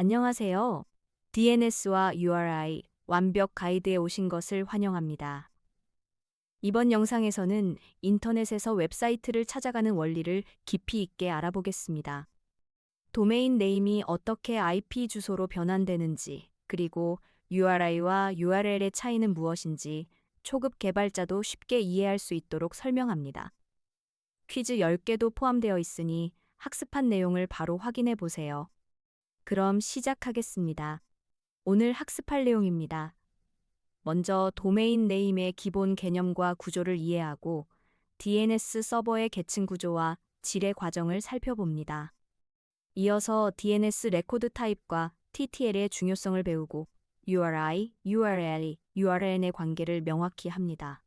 안녕하세요. DNS와 URI 완벽 가이드에 오신 것을 환영합니다. 이번 영상에서는 인터넷에서 웹사이트를 찾아가는 원리를 깊이 있게 알아보겠습니다. 도메인 네임이 어떻게 IP 주소로 변환되는지, 그리고 URI와 URL의 차이는 무엇인지 초급 개발자도 쉽게 이해할 수 있도록 설명합니다. 퀴즈 10개도 포함되어 있으니 학습한 내용을 바로 확인해 보세요. 그럼 시작하겠습니다. 오늘 학습할 내용입니다. 먼저 도메인 네임의 기본 개념과 구조를 이해하고 DNS 서버의 계층 구조와 지뢰 과정을 살펴봅니다. 이어서 DNS 레코드 타입과 TTL의 중요성을 배우고 URI, URL, URN의 관계를 명확히 합니다.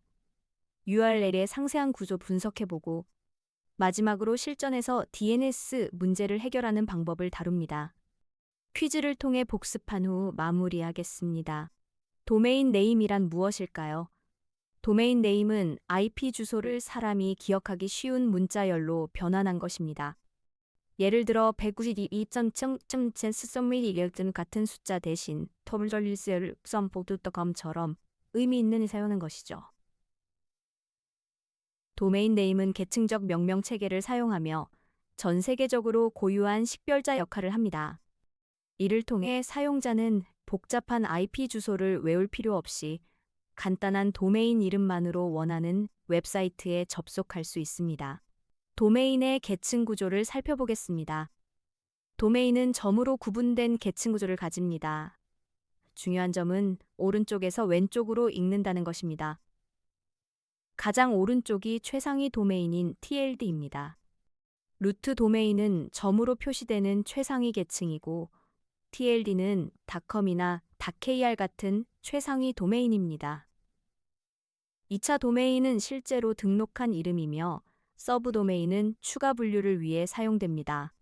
URL의 상세한 구조 분석해보고 마지막으로 실전에서 DNS 문제를 해결하는 방법을 다룹니다. 퀴즈를 통해 복습한 후 마무리하겠습니다. 도메인 네임이란 무엇일까요? 도메인 네임은 IP 주소를 사람이 기억하기 쉬운 문자열로 변환한 것입니다. 예를 들어 192.0.0 같은 숫자 대신 www.bodu.com처럼 의미 있는 사용하는 것이죠. 도메인 네임은 계층적 명명 체계를 사용하며 전 세계적으로 고유한 식별자 역할을 합니다. 이를 통해 사용자는 복잡한 IP 주소를 외울 필요 없이 간단한 도메인 이름만으로 원하는 웹사이트에 접속할 수 있습니다. 도메인의 계층 구조를 살펴보겠습니다. 도메인은 점으로 구분된 계층 구조를 가집니다. 중요한 점은 오른쪽에서 왼쪽으로 읽는다는 것입니다. 가장 오른쪽이 최상위 도메인인 TLD입니다. 루트 도메인은 점으로 표시되는 최상위 계층이고 TLD는 닷컴이나 닷KR 같은 최상위 도메인입니다. 2차 도메인은 실제로 등록한 이름이며 서브 도메인은 추가 분류를 위해 사용됩니다.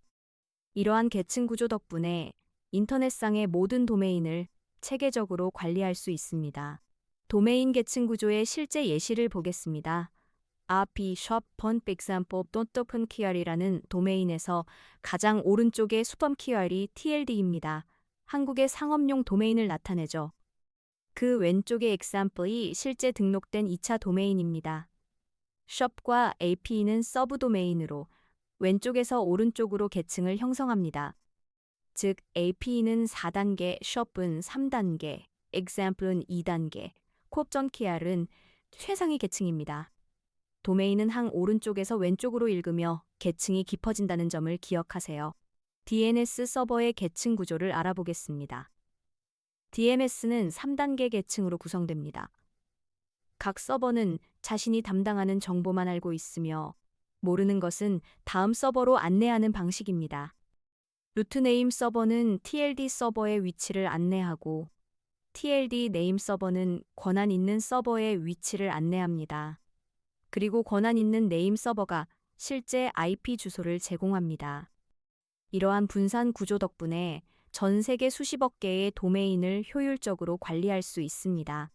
이러한 계층 구조 덕분에 인터넷상의 모든 도메인을 체계적으로 관리할 수 있습니다. 도메인 계층 구조의 실제 예시를 보겠습니다. RP shop example open KR이라는 도메인에서 가장 오른쪽의 수범 KR이 TLD입니다. 한국의 상업용 도메인을 나타내죠. 그 왼쪽의 example이 실제 등록된 2차 도메인입니다. shop과 AP는 서브 도메인으로 왼쪽에서 오른쪽으로 계층을 형성합니다. 즉 AP는 4단계, shop은 3단계, example은 2단계, 콥전KR은 최상위 계층입니다. 도메인은 항 오른쪽에서 왼쪽으로 읽으며 계층이 깊어진다는 점을 기억하세요. DNS 서버의 계층 구조를 알아보겠습니다. DMS는 3단계 계층으로 구성됩니다. 각 서버는 자신이 담당하는 정보만 알고 있으며 모르는 것은 다음 서버로 안내하는 방식입니다. 루트 네임 서버는 TLD 서버의 위치를 안내하고 TLD 네임 서버는 권한 있는 서버의 위치를 안내합니다. 그리고 권한 있는 네임 서버가 실제 IP 주소를 제공합니다. 이러한 분산 구조 덕분에 전 세계 수십억 개의 도메인을 효율적으로 관리할 수 있습니다.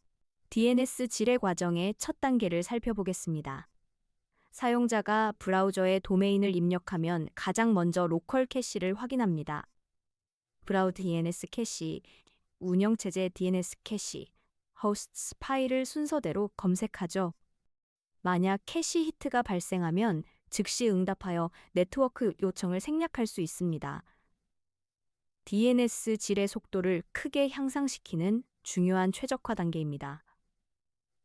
DNS 지뢰 과정의 첫 단계를 살펴보겠습니다. 사용자가 브라우저에 도메인을 입력하면 가장 먼저 로컬 캐시를 확인합니다. 브라우드 DNS 캐시, 운영체제 DNS 캐시, 호스트 파일을 순서대로 검색하죠. 만약 캐시 히트가 발생하면 즉시 응답하여 네트워크 요청을 생략할 수 있습니다. DNS 지뢰 속도를 크게 향상시키는 중요한 최적화 단계입니다.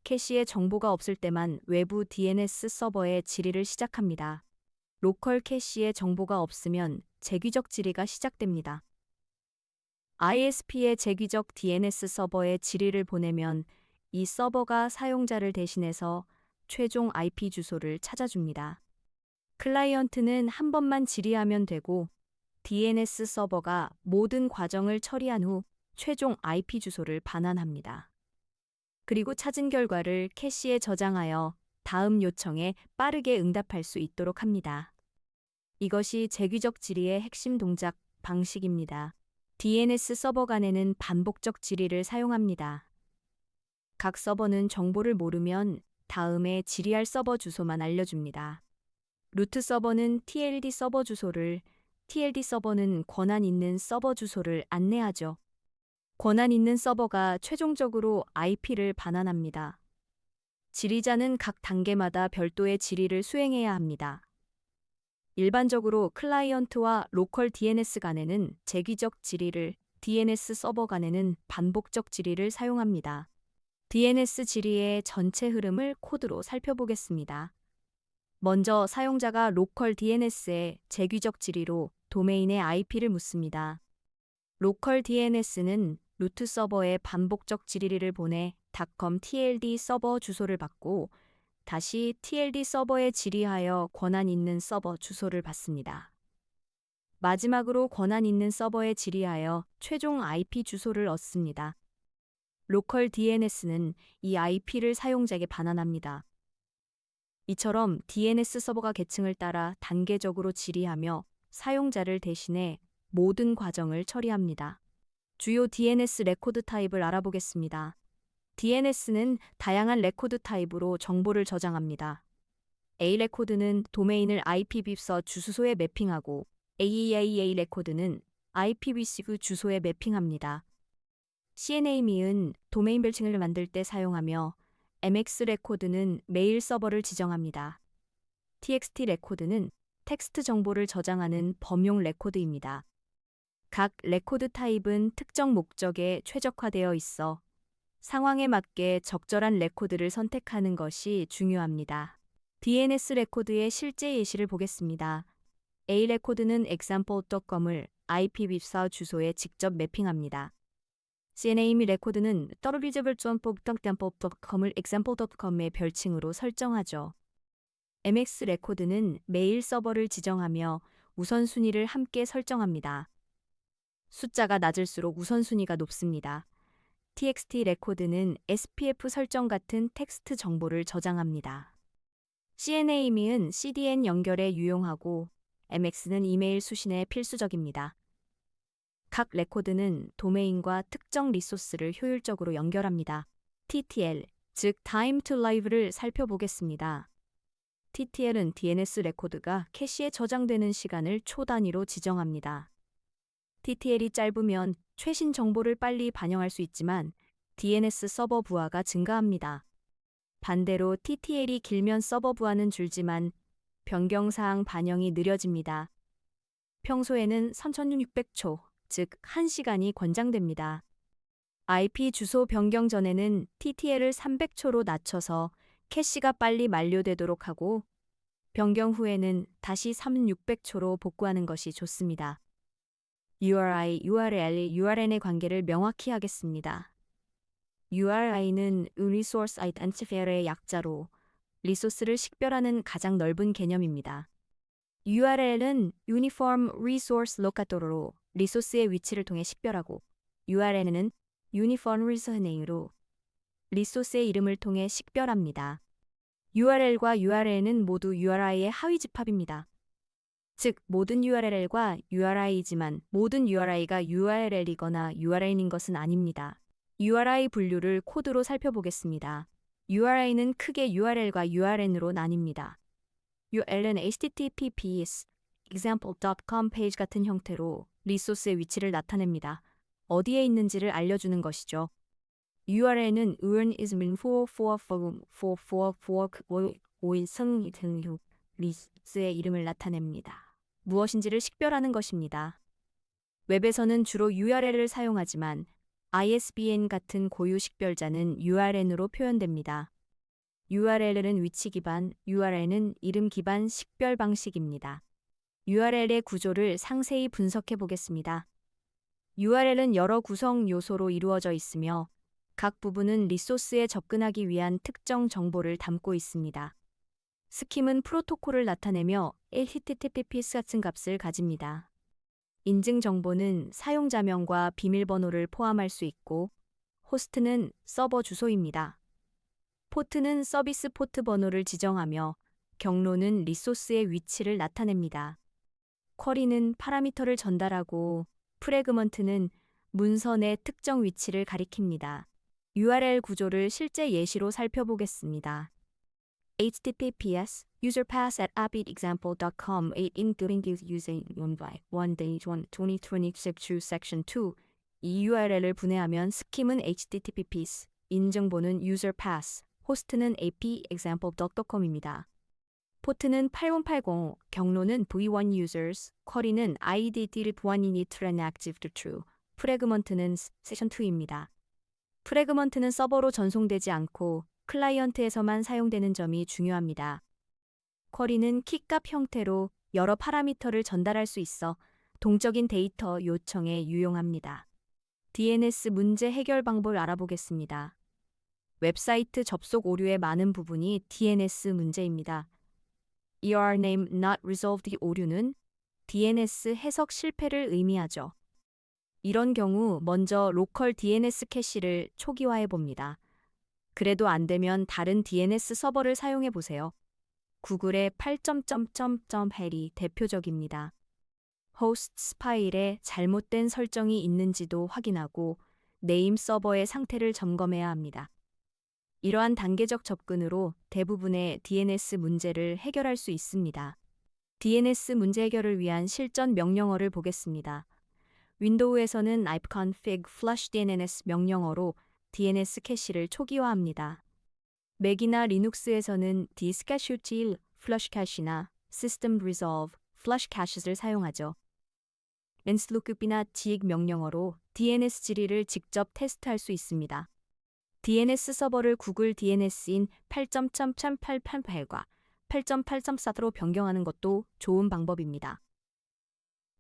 캐시에 정보가 없을 때만 외부 DNS 서버의 질의를 시작합니다. 로컬 캐시에 정보가 없으면 재귀적 질의가 시작됩니다. ISP의 재귀적 DNS 서버에 질의를 보내면 이 서버가 사용자를 대신해서 최종 IP 주소를 찾아줍니다. 클라이언트는 한 번만 질의하면 되고 DNS 서버가 모든 과정을 처리한 후 최종 IP 주소를 반환합니다. 그리고 찾은 결과를 캐시에 저장하여 다음 요청에 빠르게 응답할 수 있도록 합니다. 이것이 재귀적 질의의 핵심 동작 방식입니다. DNS 서버 간에는 반복적 질의를 사용합니다. 각 서버는 정보를 모르면 다음에 질의할 서버 주소만 알려줍니다. 루트 서버는 TLD 서버 주소를, TLD 서버는 권한 있는 서버 주소를 안내하죠. 권한 있는 서버가 최종적으로 IP를 반환합니다. 지리자는 각 단계마다 별도의 지리를 수행해야 합니다. 일반적으로 클라이언트와 로컬 DNS 간에는 재귀적 지리를, DNS 서버 간에는 반복적 지리를 사용합니다. DNS 지리의 전체 흐름을 코드로 살펴보겠습니다. 먼저 사용자가 로컬 DNS에 재귀적 지리로 도메인의 IP를 묻습니다. 로컬 DNS는 루트 서버에 반복적 지리를 보내 .com TLD 서버 주소를 받고 다시 TLD 서버에 지리하여 권한 있는 서버 주소를 받습니다. 마지막으로 권한 있는 서버에 지리하여 최종 IP 주소를 얻습니다. 로컬 DNS는 이 IP를 사용자에게 반환합니다. 이처럼 DNS 서버가 계층을 따라 단계적으로 지리하며 사용자를 대신해 모든 과정을 처리합니다. 주요 DNS 레코드 타입을 알아보겠습니다. DNS는 다양한 레코드 타입으로 정보를 저장합니다. A 레코드는 도메인을 IPv4 주소에 매핑하고 AEAA 레코드는 IPv6 주소에 매핑합니다. CNAME은 도메인 별칭을 만들 때 사용하며 MX 레코드는 메일 서버를 지정합니다. TXT 레코드는 텍스트 정보를 저장하는 범용 레코드입니다. 각 레코드 타입은 특정 목적에 최적화되어 있어 상황에 맞게 적절한 레코드를 선택하는 것이 중요합니다. DNS 레코드의 실제 예시를 보겠습니다. A 레코드는 example.com을 IPv4 주소에 직접 매핑합니다. CNAME 레코드는 www.example.com을 example.com의 별칭으로 설정하죠. MX 레코드는 메일 서버를 지정하며 우선순위를 함께 설정합니다. 숫자가 낮을수록 우선순위가 높습니다. TXT 레코드는 SPF 설정 같은 텍스트 정보를 저장합니다. CNAME은 CDN 연결에 유용하고 MX는 이메일 수신에 필수적입니다. 각 레코드는 도메인과 특정 리소스를 효율적으로 연결합니다. TTL, 즉 Time to Live를 살펴보겠습니다. TTL은 DNS 레코드가 캐시에 저장되는 시간을 초 단위로 지정합니다. TTL이 짧으면 최신 정보를 빨리 반영할 수 있지만 DNS 서버 부하가 증가합니다. 반대로 TTL이 길면 서버 부하는 줄지만 변경사항 반영이 느려집니다. 평소에는 3600초, 즉 1시간이 권장됩니다. IP 주소 변경 전에는 TTL을 300초로 낮춰서 캐시가 빨리 만료되도록 하고 변경 후에는 다시 3600초로 복구하는 것이 좋습니다. URI, URL, URN의 관계를 명확히 하겠습니다. URI는 Resource Identifier의 약자로 리소스를 식별하는 가장 넓은 개념입니다. URL은 Uniform Resource Locator로 리소스의 위치를 통해 식별하고 URN은 Uniform Resource Name로 리소스의 이름을 통해 식별합니다. URL과 URN은 모두 URI의 하위 집합입니다. 즉, 모든 URL과 URI이지만 모든 URI가 URL이거나 URN인 것은 아닙니다. URI 분류를 코드로 살펴보겠습니다. URI는 크게 URL과 URN으로 나뉩니다. URL은 https example.com 페이지 같은 형태로 리소스의 위치를 나타냅니다. 어디에 있는지를 알려주는 것이죠. URL은 urn is mean for 오일성 등 리소스의 이름을 나타냅니다. 무엇인지를 식별하는 것입니다. 웹에서는 주로 URL을 사용하지만 ISBN 같은 고유 식별자는 URN으로 표현됩니다. URL은 위치 기반, URN은 이름 기반 식별 방식입니다. URL의 구조를 상세히 분석해 보겠습니다. URL은 여러 구성 요소로 이루어져 있으며 각 부분은 리소스에 접근하기 위한 특정 정보를 담고 있습니다. 스킴은 프로토콜을 나타내며 HTTPS 같은 값을 가집니다. 인증 정보는 사용자명과 비밀번호를 포함할 수 있고 호스트는 서버 주소입니다. 포트는 서비스 포트 번호를 지정하며 경로는 리소스의 위치를 나타냅니다. 쿼리는 파라미터를 전달하고 프래그먼트는 문선의 특정 위치를 가리킵니다. URL 구조를 실제 예시로 살펴보겠습니다. HTTPS User pass at appexample.com 8 including using 1 day 2026 through section 2. 이 URL을 분해하면 스킴은 https, 인증번호는 user pass, 호스트는 appexample.com입니다. 포트는 8180, 경로는 v1 users, 쿼리는 IDD를 보안인이 trend active to true, 프래그먼트는 세션 2입니다. 프래그먼트는 서버로 전송되지 않고 클라이언트에서만 사용되는 점이 중요합니다. 쿼리는 키값 형태로 여러 파라미터를 전달할 수 있어 동적인 데이터 요청에 유용합니다. DNS 문제 해결 방법을 알아보겠습니다. 웹사이트 접속 오류의 많은 부분이 DNS 문제입니다. error name not resolved 오류는 DNS 해석 실패를 의미하죠. 이런 경우 먼저 로컬 DNS 캐시를 초기화해 봅니다. 그래도 안 되면 다른 DNS 서버를 사용해 보세요. 구글의 8.헬이 대표적입니다. 호스트 파일에 잘못된 설정이 있는지도 확인하고 네임 서버의 상태를 점검해야 합니다. 이러한 단계적 접근으로 대부분의 DNS 문제를 해결할 수 있습니다. DNS 문제 해결을 위한 실전 명령어를 보겠습니다. 윈도우에서는 ipconfig flush DNS 명령어로 DNS 캐시를 초기화합니다. 맥이나 리눅스에서는 dschedule flush cache나 system resolve flush caches 을 사용하죠. nslookup이나 지익 명령어로 DNS 질의를 직접 테스트할 수 있습니다. DNS 서버를 구글 DNS인 8.888과 8.8.4로 변경하는 것도 좋은 방법입니다.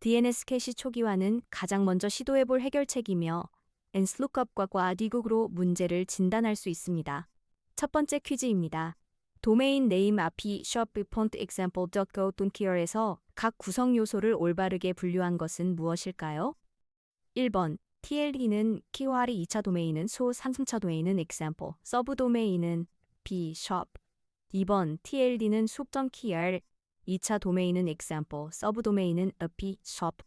DNS 캐시 초기화는 가장 먼저 시도해볼 해결책이며 nslookup과 디국으로 문제를 진단할 수 있습니다. 첫 번째 퀴즈입니다. 도메인 네임 앞이 shop.example.go.kr에서 각 구성 요소를 올바르게 분류한 것은 무엇일까요? 1번 TLD는 키워드 2차 도메인은 소 3차 도메인은 example, 서브 도메인은 b shop. 2번 TLD는 숲.kr, 2차 도메인은 example, 서브 도메인은 up shop.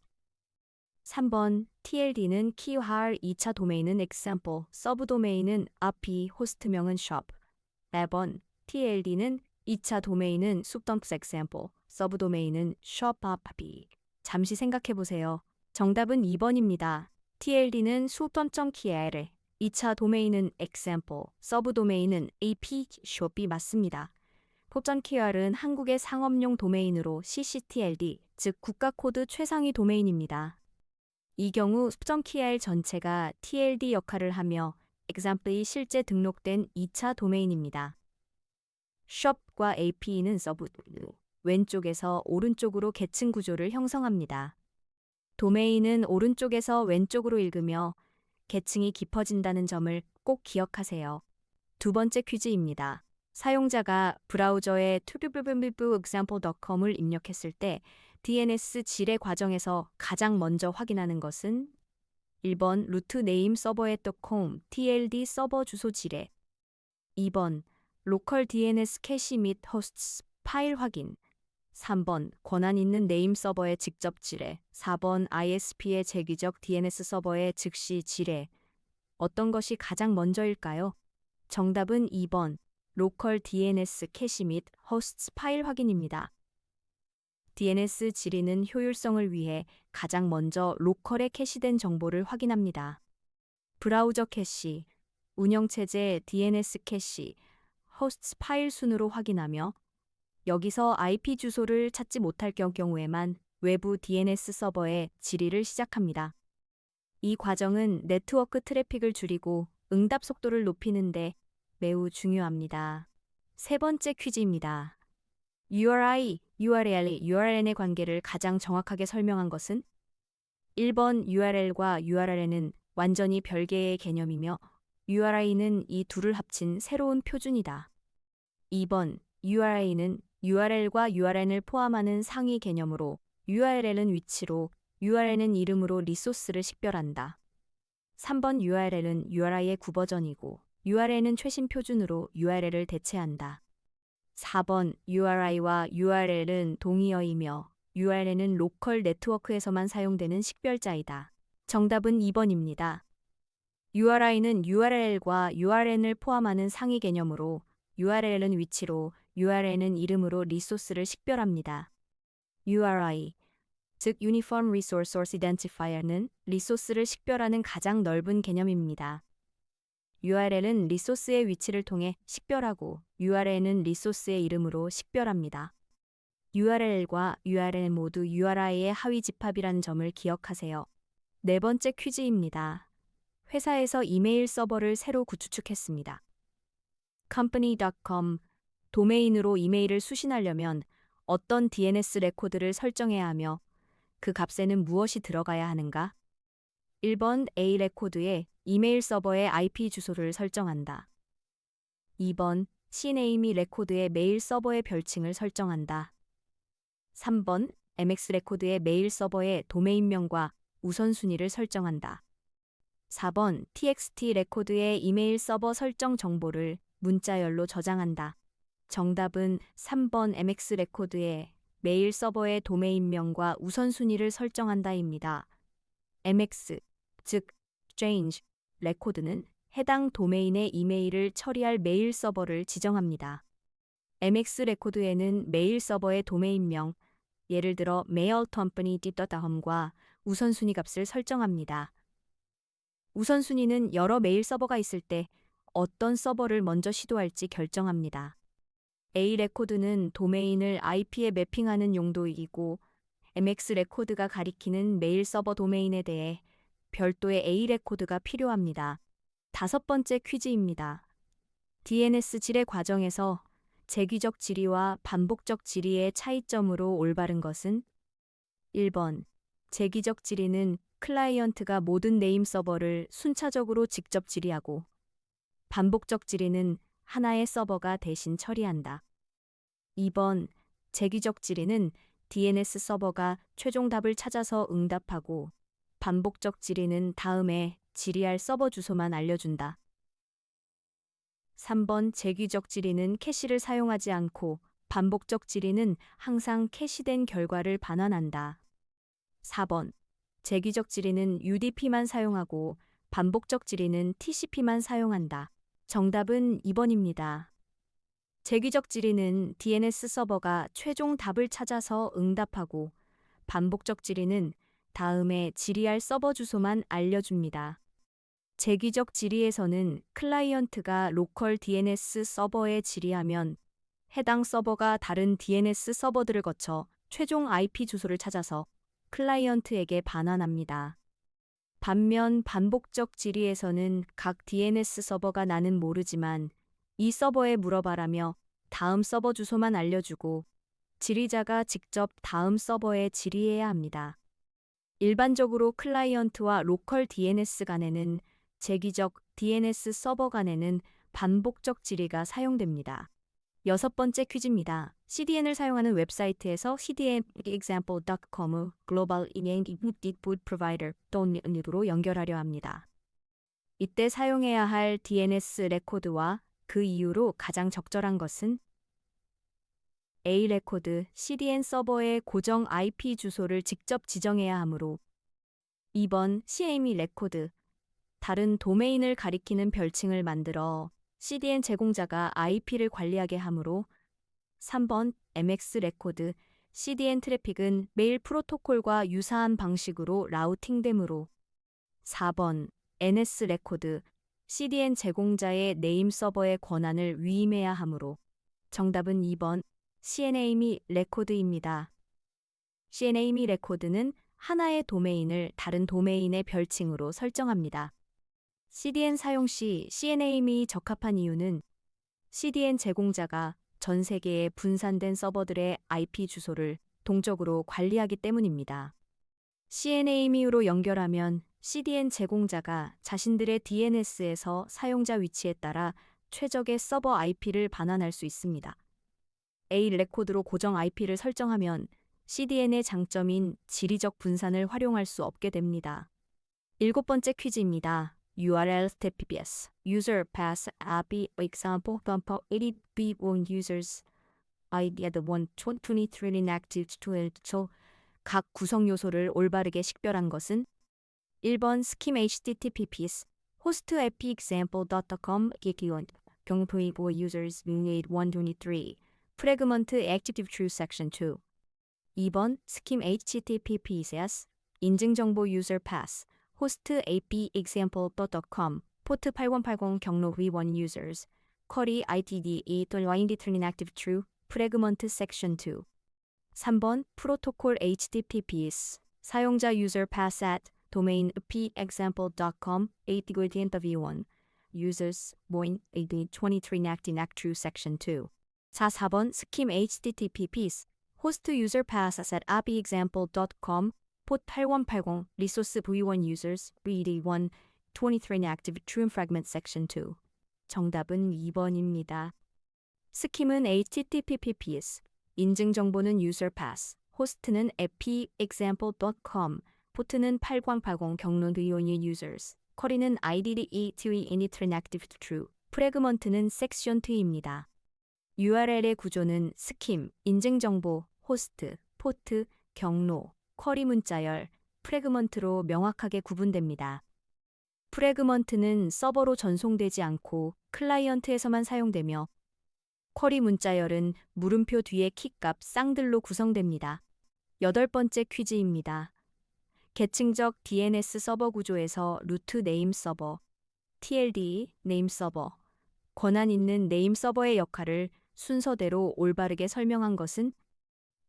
3번 TLD는 키워드 2차 도메인은 example, 서브 도메인은 up, 호스트명은 shop. 4번 TLD는 2차 도메인은 숲.example, 서브 도메인은 shop up. 잠시 생각해 보세요. 정답은 2번입니다. TLD는 숲.kr, 2차 도메인은 example, 서브 도메인은 ap shop이 맞습니다. 숲.kr은 한국의 상업용 도메인으로 ccTLD, 즉 국가코드 최상위 도메인입니다. 이 경우 숲.kr 전체가 TLD 역할을 하며 example이 실제 등록된 2차 도메인입니다. shop과 ap는 서브, 왼쪽에서 오른쪽으로 계층 구조를 형성합니다. 도메인은 오른쪽에서 왼쪽으로 읽으며 계층이 깊어진다는 점을 꼭 기억하세요. 두 번째 퀴즈입니다. 사용자가 브라우저에 www.example.com을 입력했을 때 DNS 지뢰 과정에서 가장 먼저 확인하는 것은 1번 루트 네임 서버의 .com TLD 서버 주소 지뢰, 2번 로컬 DNS 캐시 및 호스트 파일 확인, 3번 권한 있는 네임 서버의 직접 지뢰, 4번 ISP의 재귀적 DNS 서버의 즉시 지뢰. 어떤 것이 가장 먼저일까요? 정답은 2번 로컬 DNS 캐시 및 호스트 파일 확인입니다. DNS 질의는 효율성을 위해 가장 먼저 로컬에 캐시된 정보를 확인합니다. 브라우저 캐시, 운영체제 DNS 캐시, 호스트 파일 순으로 확인하며 여기서 IP 주소를 찾지 못할 경우에만 외부 DNS 서버에 질의를 시작합니다. 이 과정은 네트워크 트래픽을 줄이고 응답 속도를 높이는 데 매우 중요합니다. 세 번째 퀴즈입니다. URI, URL, URN의 관계를 가장 정확하게 설명한 것은 1번 URL과 URL은 완전히 별개의 개념이며 URI는 이 둘을 합친 새로운 표준이다. 2번 URI는 URL과 URN을 포함하는 상위 개념으로 URL은 위치로, URN은 이름으로 리소스를 식별한다. 3번 URL은 URI의 구버전이고 URN은 최신 표준으로 URL을 대체한다. 4번 URI와 URL은 동의어이며 URL은 로컬 네트워크에서만 사용되는 식별자이다. 정답은 2번입니다. URI는 URL과 URN을 포함하는 상위 개념으로 URL은 위치로, URL은 이름으로 리소스를 식별합니다. URI, 즉 Uniform Resource Identifier는 리소스를 식별하는 가장 넓은 개념입니다. URL은 리소스의 위치를 통해 식별하고 URL은 리소스의 이름으로 식별합니다. URL과 URL 모두 URI의 하위 집합이라는 점을 기억하세요. 네 번째 퀴즈입니다. 회사에서 이메일 서버를 새로 구축했습니다. company.com 도메인으로 이메일을 수신하려면 어떤 DNS 레코드를 설정해야 하며 그 값에는 무엇이 들어가야 하는가? 1번 A 레코드에 이메일 서버의 IP 주소를 설정한다. 2번 CNAME 레코드의 메일 서버의 별칭을 설정한다. 3번 MX 레코드의 메일 서버의 도메인명과 우선순위를 설정한다. 4번 TXT 레코드의 이메일 서버 설정 정보를 문자열로 저장한다. 정답은 3번 MX 레코드의 메일 서버의 도메인명과 우선순위를 설정한다입니다. MX, 즉 Exchange 레코드는 해당 도메인의 이메일을 처리할 메일 서버를 지정합니다. MX 레코드에는 메일 서버의 도메인명, 예를 들어 mailcompany.com과 우선순위 값을 설정합니다. 우선순위는 여러 메일 서버가 있을 때 어떤 서버를 먼저 시도할지 결정합니다. A 레코드는 도메인을 IP에 매핑하는 용도이고 MX 레코드가 가리키는 메일 서버 도메인에 대해 별도의 A 레코드가 필요합니다. 다섯 번째 퀴즈입니다. DNS 질의 과정에서 재귀적 질의와 반복적 질의의 차이점으로 올바른 것은 1번 재귀적 질의는 클라이언트가 모든 네임 서버를 순차적으로 직접 질의하고 반복적 질의는 하나의 서버가 대신 처리한다. 2번 재귀적 질의는 DNS 서버가 최종 답을 찾아서 응답하고 반복적 질의는 다음에 질의할 서버 주소만 알려준다. 3번 재귀적 질의는 캐시를 사용하지 않고 반복적 질의는 항상 캐시된 결과를 반환한다. 4번 재귀적 질의는 UDP만 사용하고 반복적 질의는 TCP만 사용한다. 정답은 2번입니다. 재귀적 질의는 DNS 서버가 최종 답을 찾아서 응답하고 반복적 질의는 다음에 질의할 서버 주소만 알려줍니다. 재귀적 질의에서는 클라이언트가 로컬 DNS 서버에 질의하면 해당 서버가 다른 DNS 서버들을 거쳐 최종 IP 주소를 찾아서 클라이언트에게 반환합니다. 반면 반복적 질의에서는 각 DNS 서버가 나는 모르지만 이 서버에 물어봐라며 다음 서버 주소만 알려주고 질의자가 직접 다음 서버에 질의해야 합니다. 일반적으로 클라이언트와 로컬 DNS 간에는 재귀적 DNS 서버 간에는 반복적 질의가 사용됩니다. 여섯 번째 퀴즈입니다. CDN을 사용하는 웹사이트에서 cdnexample.com을 글로벌 인풋 프로바이더 또는으로 연결하려 합니다. 이때 사용해야 할 DNS 레코드와 그 이유로 가장 적절한 것은 A 레코드, CDN 서버의 고정 IP 주소를 직접 지정해야 하므로 2번 CNAME 레코드, 다른 도메인을 가리키는 별칭을 만들어 CDN 제공자가 IP를 관리하게 하므로 3번 MX 레코드, CDN 트래픽은 메일 프로토콜과 유사한 방식으로 라우팅되므로 4번 NS 레코드, CDN 제공자의 네임 서버의 권한을 위임해야 하므로 정답은 2번 CNAME 레코드입니다. CNAME 레코드는 하나의 도메인을 다른 도메인의 별칭으로 설정합니다. CDN 사용 시 CNAME 적합한 이유는 CDN 제공자가 전 세계에 분산된 서버들의 IP 주소를 동적으로 관리하기 때문입니다. CNAME로 연결하면 CDN 제공자가 자신들의 DNS에서 사용자 위치에 따라 최적의 서버 IP를 반환할 수 있습니다. A 레코드로 고정 IP를 설정하면 CDN의 장점인 지리적 분산을 활용할 수 없게 됩니다. 일곱 번째 퀴즈입니다. URL TPS User Pass API Example Bumper 80B1 Users idea the 123 inactive to 각 구성 요소를 올바르게 식별한 것은 1번 Scheme HTTPS Host API Example.com 경포이고 Users made 123 프래그먼트 Active True Section 2. 2번 스킴 https 인증정보 user pass host apexample.com 포트 8080 경로 v1 users 쿼리 ITD indeterminate active true 프래그먼트 section 2. 3번 프로토콜 https 사용자 user pass at domain apexample.com ingredient v1 users point 23 active true section 2. 4번 스킴 https host user pass at apexample.com port 8180 resource v1 users read1 23 active true fragment section 2. 정답은 2번입니다. 스킴은 https 인증 정보는 user pass 호스트는 apexample.com 포트는 8080 경로 v1 users 쿼리는 IDE2 init active true 프래그먼트는 section 2입니다. URL의 구조는 스킴, 인증정보, 호스트, 포트, 경로, 쿼리 문자열, 프래그먼트로 명확하게 구분됩니다. 프래그먼트는 서버로 전송되지 않고 클라이언트에서만 사용되며 쿼리 문자열은 물음표 뒤에 키값 쌍들로 구성됩니다. 8번째 퀴즈입니다. 계층적 DNS 서버 구조에서 루트 네임 서버, TLD 네임 서버, 권한 있는 네임 서버의 역할을 순서대로 올바르게 설명한 것은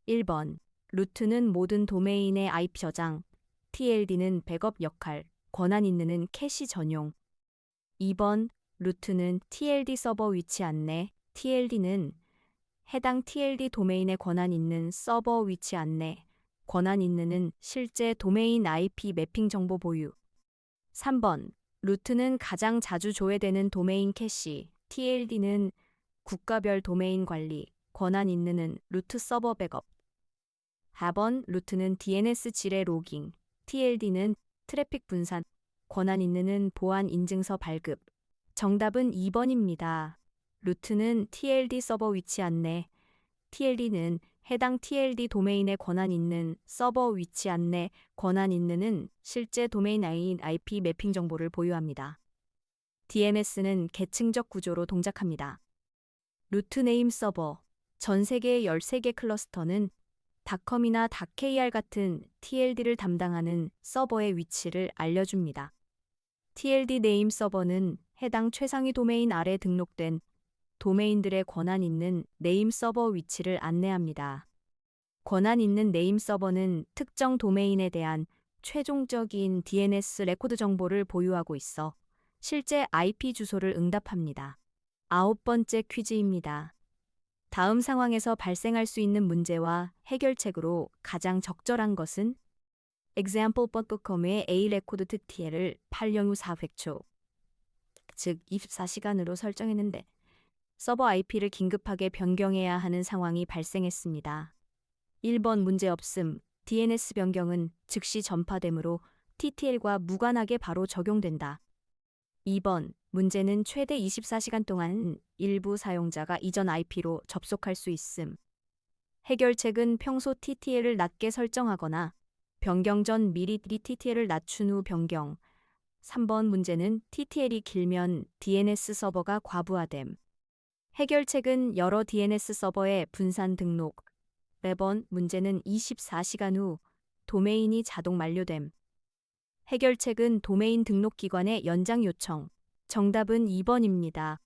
1번 루트는 모든 도메인의 IP 저장, TLD는 백업 역할, 권한 있는은 캐시 전용. 2번 루트는 TLD 서버 위치 안내, TLD는 해당 TLD 도메인에 권한 있는 서버 위치 안내, 권한 있는은 실제 도메인 IP 매핑 정보 보유. 3번 루트는 가장 자주 조회되는 도메인 캐시, TLD는 국가별 도메인 관리, 권한 있는은 루트 서버 백업. 4번 루트는 DNS 지뢰 로깅, TLD는 트래픽 분산, 권한 있는은 보안 인증서 발급. 정답은 2번입니다. 루트는 TLD 서버 위치 안내, TLD는 해당 TLD 도메인에 권한 있는 서버 위치 안내, 권한 있는은 실제 도메인 IP 매핑 정보를 보유합니다. DNS는 계층적 구조로 동작합니다. 루트 네임 서버, 전 세계의 13개 클러스터는 닷컴이나 닷KR 같은 TLD를 담당하는 서버의 위치를 알려줍니다. TLD 네임 서버는 해당 최상위 도메인 아래 등록된 도메인들의 권한 있는 네임 서버 위치를 안내합니다. 권한 있는 네임 서버는 특정 도메인에 대한 최종적인 DNS 레코드 정보를 보유하고 있어 실제 IP 주소를 응답합니다. 9번째 퀴즈입니다. 다음 상황에서 발생할 수 있는 문제와 해결책으로 가장 적절한 것은 example.com의 arecordTTL을 8령 후 400초, 즉 24시간으로 설정했는데 서버 IP를 긴급하게 변경해야 하는 상황이 발생했습니다. 1번 문제 없음, DNS 변경은 즉시 전파되므로 TTL과 무관하게 바로 적용된다. 2번 문제는 최대 24시간 동안 일부 사용자가 이전 IP로 접속할 수 있음. 해결책은 평소 TTL을 낮게 설정하거나 변경 전 미리 TTL을 낮춘 후 변경. 3번 문제는 TTL이 길면 DNS 서버가 과부하됨. 해결책은 여러 DNS 서버의 분산 등록. 4번 문제는 24시간 후 도메인이 자동 만료됨. 해결책은 도메인 등록 기관의 연장 요청. 정답은 2번입니다.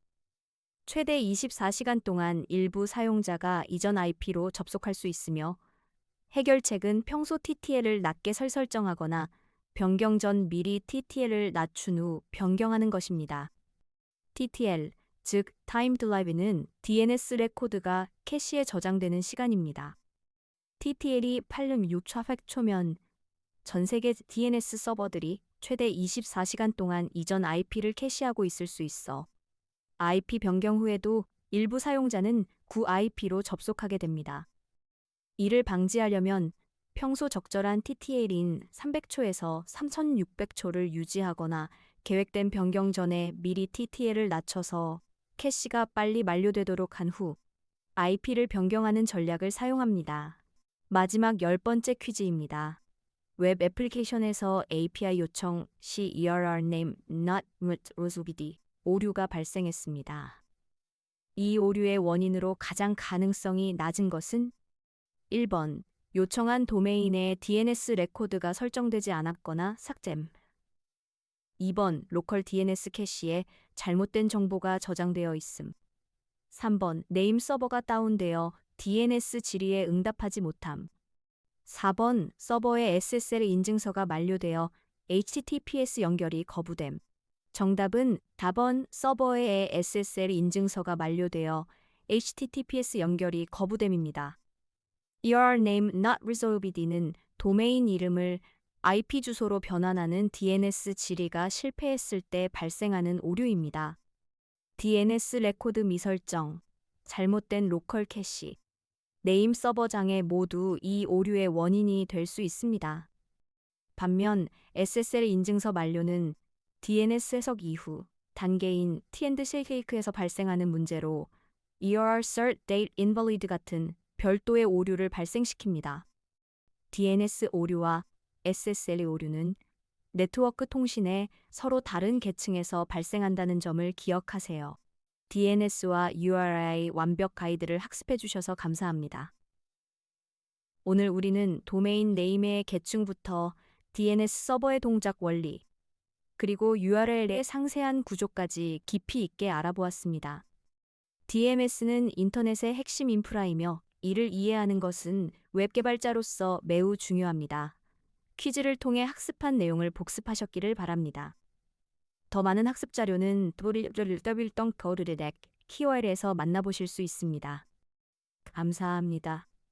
최대 24시간 동안 일부 사용자가 이전 IP로 접속할 수 있으며 해결책은 평소 TTL을 낮게 설정하거나 변경 전 미리 TTL을 낮춘 후 변경하는 것입니다. TTL, 즉 Time to Live는 DNS 레코드가 캐시에 저장되는 시간입니다. TTL이 8름 6,400초면 전 세계 DNS 서버들이 최대 24시간 동안 이전 IP를 캐시하고 있을 수 있어 IP 변경 후에도 일부 사용자는 구 IP로 접속하게 됩니다. 이를 방지하려면 평소 적절한 TTL인 300초에서 3600초를 유지하거나 계획된 변경 전에 미리 TTL을 낮춰서 캐시가 빨리 만료되도록 한 후 IP를 변경하는 전략을 사용합니다. 마지막 10번째 퀴즈입니다. 웹 애플리케이션에서 API 요청 시 error name not met resolved 오류가 발생했습니다. 이 오류의 원인으로 가장 가능성이 낮은 것은 1번. 요청한 도메인에 DNS 레코드가 설정되지 않았거나 삭제됨. 2번. 로컬 DNS 캐시에 잘못된 정보가 저장되어 있음. 3번. 네임 서버가 다운되어 DNS 질의에 응답하지 못함. 4번. 서버의 SSL 인증서가 만료되어 HTTPS 연결이 거부됨. 정답은 4번. 서버의 SSL 인증서가 만료되어 HTTPS 연결이 거부됨입니다. Your name not resolved는 도메인 이름을 IP 주소로 변환하는 DNS 질의가 실패했을 때 발생하는 오류입니다. DNS 레코드 미설정, 잘못된 로컬 캐시, 네임 서버 장애 모두 이 오류의 원인이 될 수 있습니다. 반면 SSL 인증서 만료는 DNS 해석 이후 단계인 T&C에서 발생하는 문제로 ER Cert Date Invalid 같은 별도의 오류를 발생시킵니다. DNS 오류와 SSL 오류는 네트워크 통신의 서로 다른 계층에서 발생한다는 점을 기억하세요. DNS와 URI 완벽 가이드를 학습해 주셔서 감사합니다. 오늘 우리는 도메인 네임의 계층부터 DNS 서버의 동작 원리, 그리고 URL의 상세한 구조까지 깊이 있게 알아보았습니다. DMS는 인터넷의 핵심 인프라이며 이를 이해하는 것은 웹 개발자로서 매우 중요합니다. 퀴즈를 통해 학습한 내용을 복습하셨기를 바랍니다. 더 많은 학습 자료는 www.거르르덱 키워드에서 만나보실 수 있습니다. 감사합니다.